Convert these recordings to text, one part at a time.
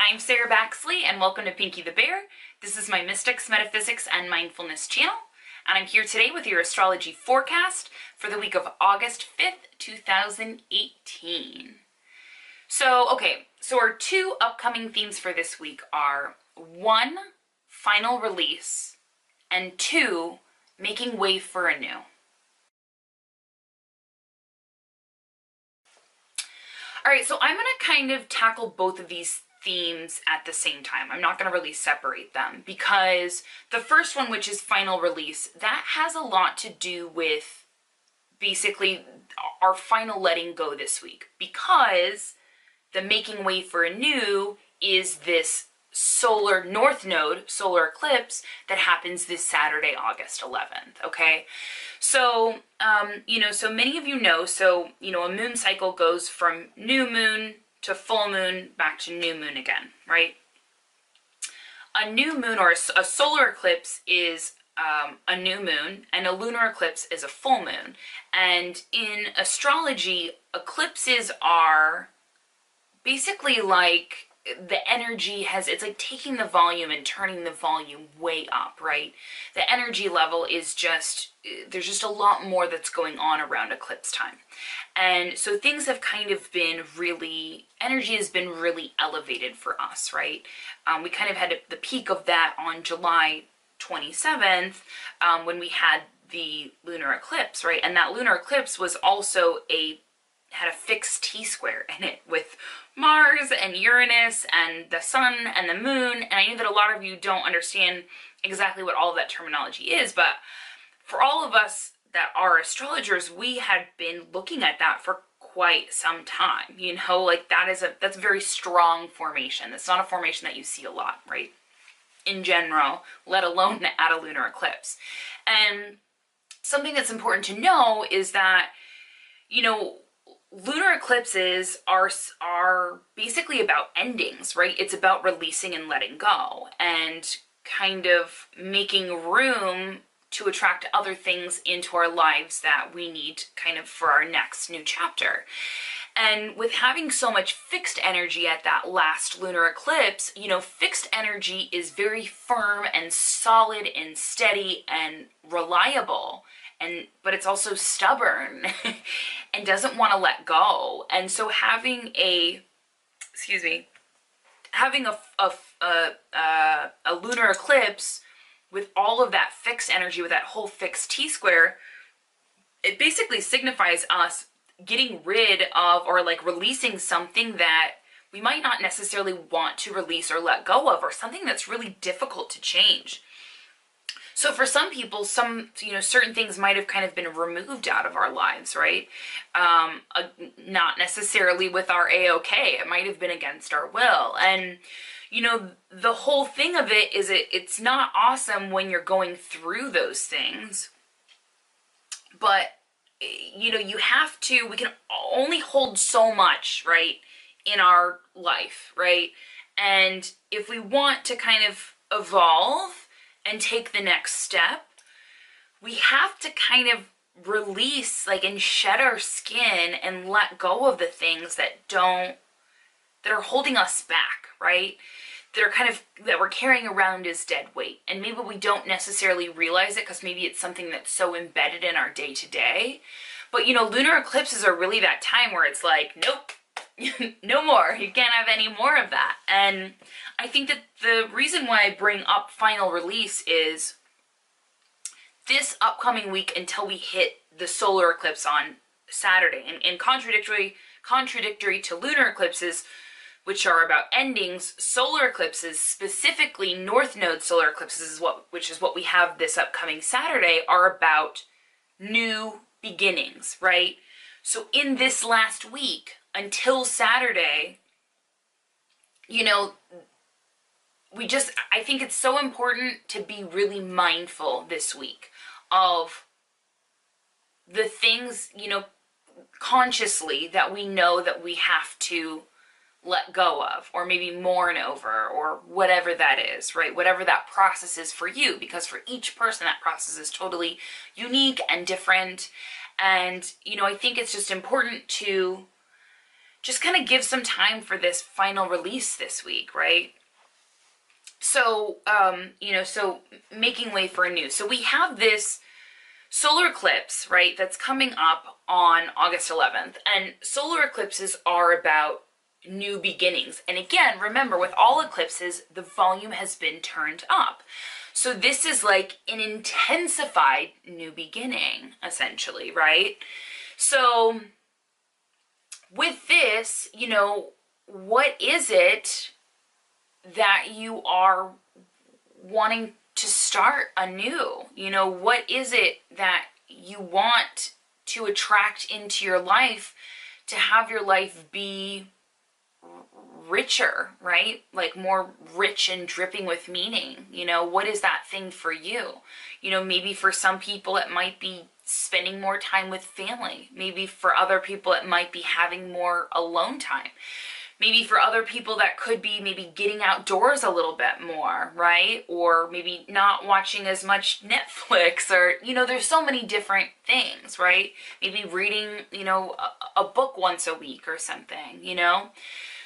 I'm Sarah Baxley, and welcome to Pinkie the Bear. This is my mystics, metaphysics, and mindfulness channel, and I'm here today with your astrology forecast for the week of August 5th, 2018. So our two upcoming themes for this week are 1, final release, and 2, making way for a new. All right, so I'm going to kind of tackle both of these themes at the same time. I'm not going to really separate them because the first one, which is final release, that has a lot to do with basically our final letting go this week, because the making way for a new is this North Node Solar Eclipse that happens this Saturday, August 11th, okay? So, so many of you know, a moon cycle goes from new moon to full moon back to new moon again, right? A new moon or a solar eclipse is a new moon, and a lunar eclipse is a full moon. And in astrology, eclipses are basically like the energy it's like taking the volume and turning the volume way up, right? The energy level is there's just a lot more that's going on around eclipse time. And so things have kind of been energy has been really elevated for us, right? We kind of had the peak of that on July 27th when we had the lunar eclipse, right? And that lunar eclipse was also had a fixed T-square in it with Mars and Uranus and the sun and the moon. And I know that a lot of you don't understand exactly what all of that terminology is, but for all of us that are astrologers, we had been looking at that for quite some time. That's a very strong formation. That's not a formation that you see a lot, right? In general, let alone at a lunar eclipse. And something that's important to know is that, lunar eclipses are basically about endings, right? It's about releasing and letting go and kind of making room to attract other things into our lives that we need kind of for our next new chapter. And with having so much fixed energy at that last lunar eclipse, fixed energy is very firm and solid and steady and reliable. But it's also stubborn and doesn't want to let go. And so having a lunar eclipse with all of that fixed energy, with that whole fixed T-square, it basically signifies us getting rid of or releasing something that we might not necessarily want to release or let go of, or something that's really difficult to change. So for some people, certain things might have kind of been removed out of our lives, right? Not necessarily with our A-OK. It might have been against our will. And, the whole thing of it is it's not awesome when you're going through those things. But, we can only hold so much, right, in our life, right? And if we want to kind of evolve and take the next step, we have to kind of release, and shed our skin and let go of the things that are holding us back, right? That we're carrying around as dead weight. And maybe we don't necessarily realize it because maybe it's something that's so embedded in our day to day. But lunar eclipses are really that time where it's like, nope, no more. You can't have any more of that. And I think that the reason why I bring up final release is this upcoming week until we hit the solar eclipse on Saturday. And contradictory to lunar eclipses, which are about endings, solar eclipses, specifically North Node Solar Eclipses, which is what we have this upcoming Saturday, are about new beginnings, right? So in this last week, until Saturday, I think it's so important to be really mindful this week of the things, consciously that we know that we have to let go of, or maybe mourn over, or whatever that is, right? Whatever that process is for you, because for each person that process is totally unique and different. And, I think it's just important to just kind of give some time for this final release this week, right? So, so making way for a new. So we have this solar eclipse, right, that's coming up on August 11th. And solar eclipses are about new beginnings. And again, remember, with all eclipses, the volume has been turned up. So this is like an intensified new beginning, essentially, right? So with this, what is it that you are wanting to start anew? What is it that you want to attract into your life to have your life be richer, right? Like more rich and dripping with meaning. What is that thing for you? Maybe for some people it might be spending more time with family. Maybe for other people it might be having more alone time. Maybe for other people that could be maybe getting outdoors a little bit more, right? Or maybe not watching as much Netflix, or, there's so many different things, right? Maybe reading, a book once a week or something,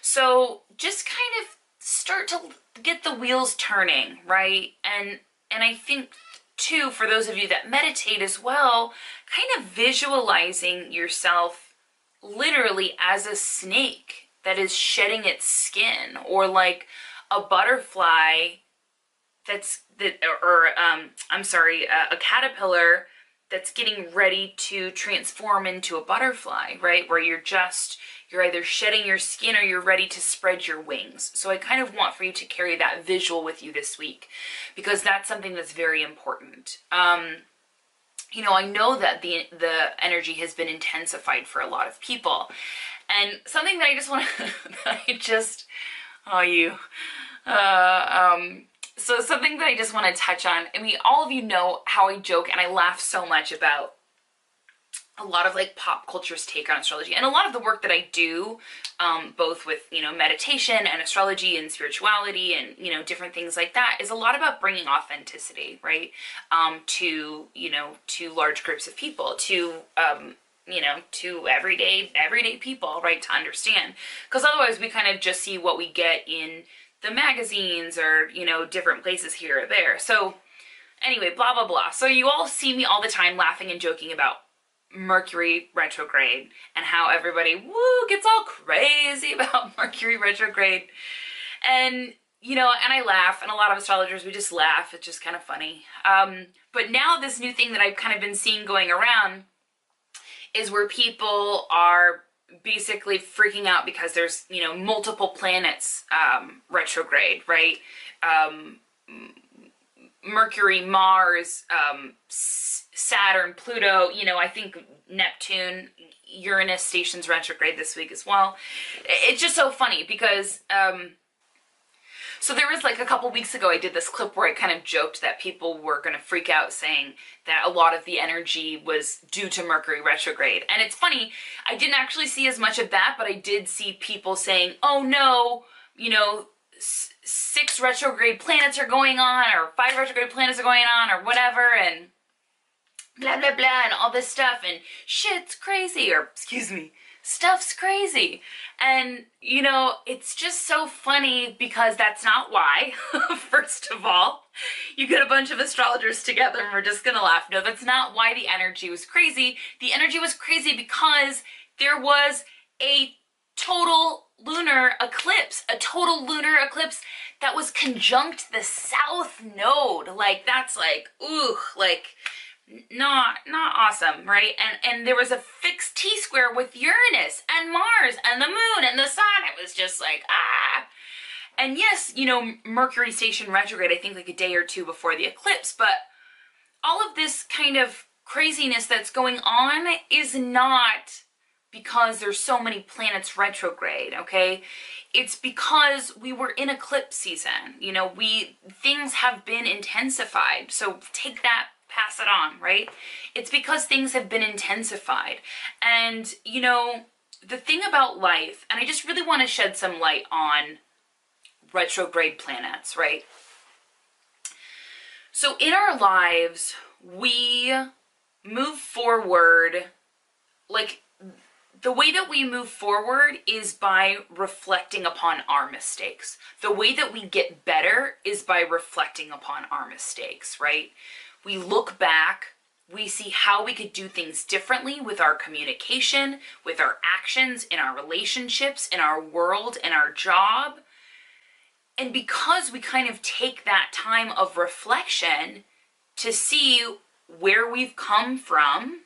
So just kind of start to get the wheels turning, right? And I think too, for those of you that meditate as well, kind of visualizing yourself literally as a snake that is shedding its skin, or like a butterfly a caterpillar that's getting ready to transform into a butterfly, right? Where you're either shedding your skin or you're ready to spread your wings. So I kind of want for you to carry that visual with you this week, because that's something that's very important. I know that the energy has been intensified for a lot of people. And something that I just want to, so something that I just want to touch on, I mean, all of you know how I joke and I laugh so much about a lot of like pop culture's take on astrology, and a lot of the work that I do, both with, meditation and astrology and spirituality and, different things like that, is a lot about bringing authenticity, right? To large groups of people, to everyday people, right, to understand. Because otherwise we kind of just see what we get in the magazines or, different places here or there. So anyway, blah, blah, blah. So you all see me all the time laughing and joking about Mercury retrograde and how everybody, gets all crazy about Mercury retrograde. And, and I laugh, and a lot of astrologers, we just laugh. It's just kind of funny. But now this new thing that I've kind of been seeing going around is where people are basically freaking out because there's, multiple planets retrograde, right? Mercury, Mars, Saturn, Pluto, I think Neptune, Uranus stations retrograde this week as well. It's just so funny because, so there was like a couple weeks ago, I did this clip where I kind of joked that people were going to freak out, saying that a lot of the energy was due to Mercury retrograde. And it's funny, I didn't actually see as much of that, but I did see people saying, oh no, 6 retrograde planets are going on, or 5 retrograde planets are going on, or whatever, and blah, blah, blah, and all this stuff, and shit's crazy, or, excuse me, stuff's crazy. And, it's just so funny because that's not why. First of all, you get a bunch of astrologers together and we're just gonna laugh. No, that's not why the energy was crazy. The energy was crazy because there was a total lunar eclipse, that was conjunct the South Node. Like, that's like, ooh, like, not awesome, right? And there was a fixed T-square with Uranus and Mars and the moon and the sun. It was just like, ah. And yes, Mercury station retrograde, I think like a day or two before the eclipse, but all of this kind of craziness that's going on is not because there's so many planets retrograde, okay? It's because we were in eclipse season. Things have been intensified. So take that, pass it on, right? It's because things have been intensified. And, the thing about life, and I just really want to shed some light on retrograde planets, right? So in our lives, we move forward, like, the way that we move forward is by reflecting upon our mistakes. The way that we get better is by reflecting upon our mistakes, right? We look back, we see how we could do things differently with our communication, with our actions, in our relationships, in our world, in our job. And because we kind of take that time of reflection to see where we've come from,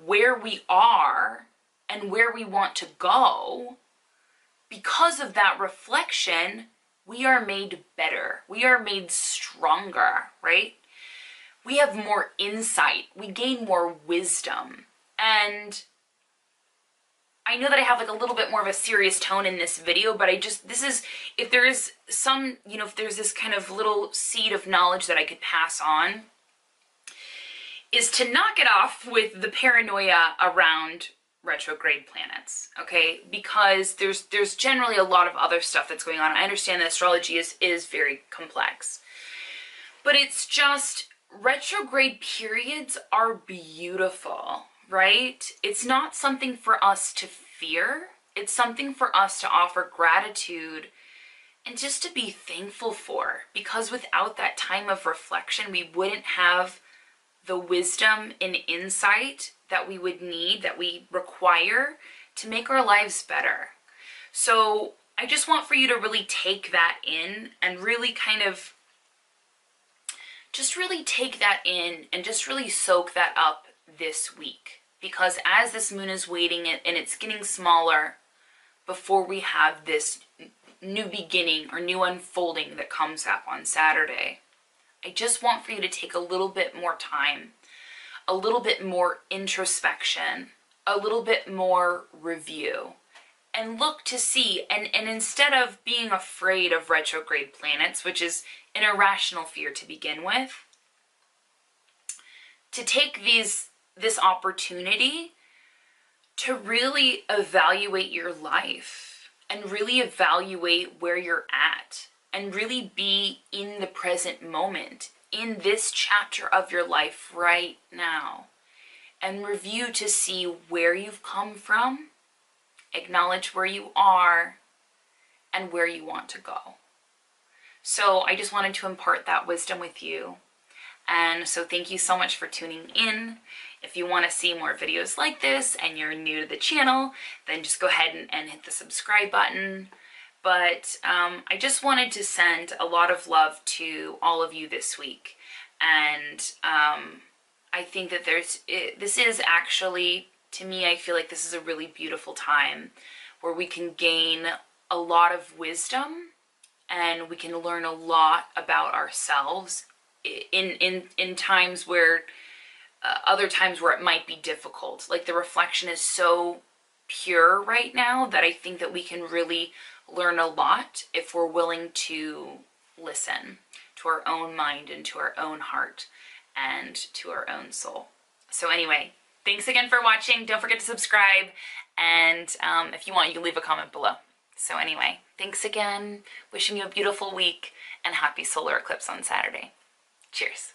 where we are, and where we want to go, because of that reflection, we are made better. We are made stronger, right? We have more insight. We gain more wisdom. And I know that I have like a little bit more of a serious tone in this video, but this is, if there is some, if there's this kind of little seed of knowledge that I could pass on, is to knock it off with the paranoia around retrograde planets, okay? Because there's generally a lot of other stuff that's going on. I understand that astrology is very complex. But it's just, retrograde periods are beautiful, right? It's not something for us to fear. It's something for us to offer gratitude and just to be thankful for. Because without that time of reflection, we wouldn't have the wisdom and insight that we would need, that we require to make our lives better. So I just want for you to really take that in and really kind of just really take that in and just really soak that up this week. Because as this moon is waiting and it's getting smaller before we have this new beginning or new unfolding that comes up on Saturday, I just want for you to take a little bit more time, a little bit more introspection, a little bit more review, and look to see, and instead of being afraid of retrograde planets, which is an irrational fear to begin with, to take this opportunity to really evaluate your life and really evaluate where you're at and really be in the present moment, in this chapter of your life right now, and review to see where you've come from, acknowledge where you are, and where you want to go. So I just wanted to impart that wisdom with you. And so thank you so much for tuning in. If you want to see more videos like this and you're new to the channel, then just go ahead and hit the subscribe button. But I just wanted to send a lot of love to all of you this week. And I think that this is actually, to me, I feel like this is a really beautiful time where we can gain a lot of wisdom and we can learn a lot about ourselves in times where, other times where it might be difficult. Like the reflection is so pure right now that I think that we can really learn a lot if we're willing to listen to our own mind and to our own heart and to our own soul. So anyway, thanks again for watching. Don't forget to subscribe, and if you want, you can leave a comment below. So anyway, thanks again. Wishing you a beautiful week and happy solar eclipse on Saturday. Cheers.